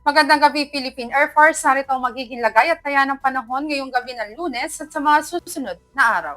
Magandang gabi, Philippine Air Force. Narito ang magiging lagay at taya ng panahon ngayong gabi ng Lunes at sa mga susunod na araw.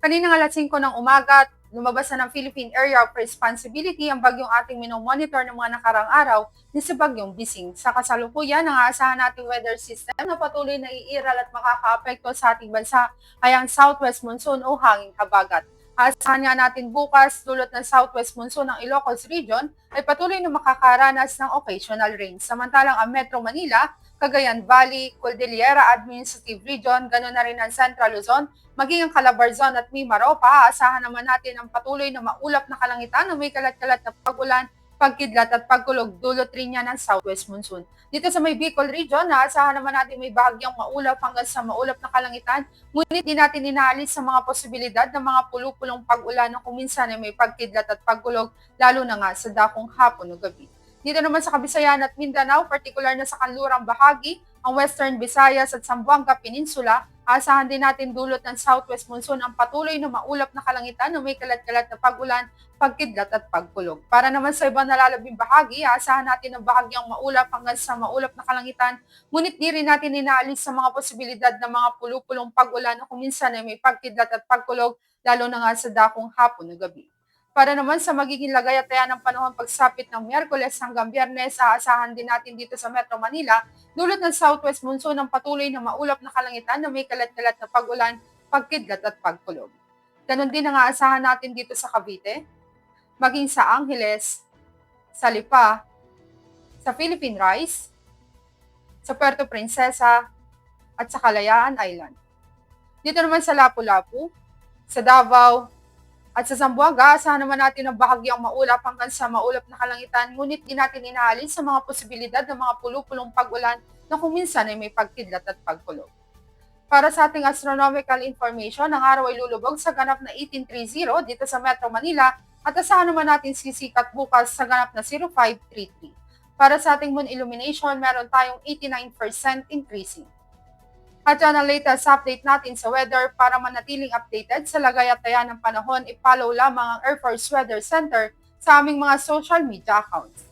Kaninang alas 5 ng umaga, lumabas na ng Philippine Area of Responsibility ang bagyong ating minomonitor ng mga nakarang araw ni si Bagyong Bising. Sa kasalukuyan, ang aasahan nating weather system na patuloy na iiral at makakaapekto sa ating bansa ay ang southwest monsoon o hanging habagat. Aasahan nga natin bukas, dulot ng southwest monsoon ng Ilocos Region ay patuloy na makakaranas ng occasional rain. Samantalang ang Metro Manila, Cagayan Valley, Cordillera Administrative Region, ganoon na rin ang Central Luzon, maging ang Calabarzon at Mimaropa, aasahan naman natin ang patuloy na maulap na kalangitan na may kalat-kalat na pag-ulan, pagkidlat at pagkulog, dulot rin niya ng southwest monsoon. Dito sa may Bicol Region, aasahan naman natin may bahagyang maulap hanggang sa maulap na kalangitan, ngunit di natin inaalis sa mga posibilidad ng mga pulupulong pag-ulan na kuminsan ay may pagkidlat at pagkulog, lalo na nga sa dakong hapon o gabi. Dito naman sa Kabisayan at Mindanao, partikular na sa kanlurang bahagi, ang Western Visayas at Zamboanga Peninsula, aasahan din natin dulot ng southwest monsoon ang patuloy na maulap na kalangitan na may kalat-kalat na pag-ulan, pagkidlat at pagkulog. Para naman sa ibang nalalabing bahagi, aasahan natin ang bahagyang maulap hanggang sa maulap na kalangitan, ngunit di rin natin inaalis sa mga posibilidad ng mga pulupulong pag-ulan na kuminsan ay may pagkidlat at pagkulog, lalo na nga sa dakong hapon o gabi. Para naman sa magiging lagay at taya ng panahon pagsapit ng Miyerkules hanggang Biyernes, aasahan din natin dito sa Metro Manila, dulot ng southwest monsoon ang patuloy na maulap na kalangitan na may kalat-kalat na pag-ulan, pagkidlat at pagkulog. Ganon din ang aasahan natin dito sa Cavite, maging sa Angeles, sa Lipa, sa Philippine Rice, sa Puerto Princesa, at sa Kalayaan Island. Dito naman sa Lapu-Lapu, sa Davao, at sa Zamboanga, aasahan naman natin ang bahagyang maulap hanggang sa maulap na kalangitan, ngunit di natin inaalis sa mga posibilidad ng mga pulupulong pag-ulan na kung minsan ay may pagkidlat at pagkulog. Para sa ating astronomical information, ang araw ay lulubog sa ganap na 1830 dito sa Metro Manila at asahan naman natin sisikat bukas sa ganap na 0533. Para sa ating moon illumination, meron tayong 89% increasing. At yan ang latest update natin sa weather. Para manatiling updated sa lagay at taya ng panahon, i-follow lamang ang Air Force Weather Center sa aming mga social media accounts.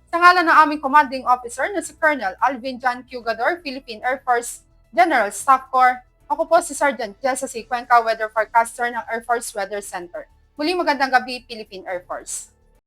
Sa ngalan ng aming commanding officer na si Colonel Alvin John Cugador, Philippine Air Force General Staff Corps, ako po si Sergeant Jessa C. Cuenca, Weather Forecaster ng Air Force Weather Center. Muli magandang gabi, Philippine Air Force.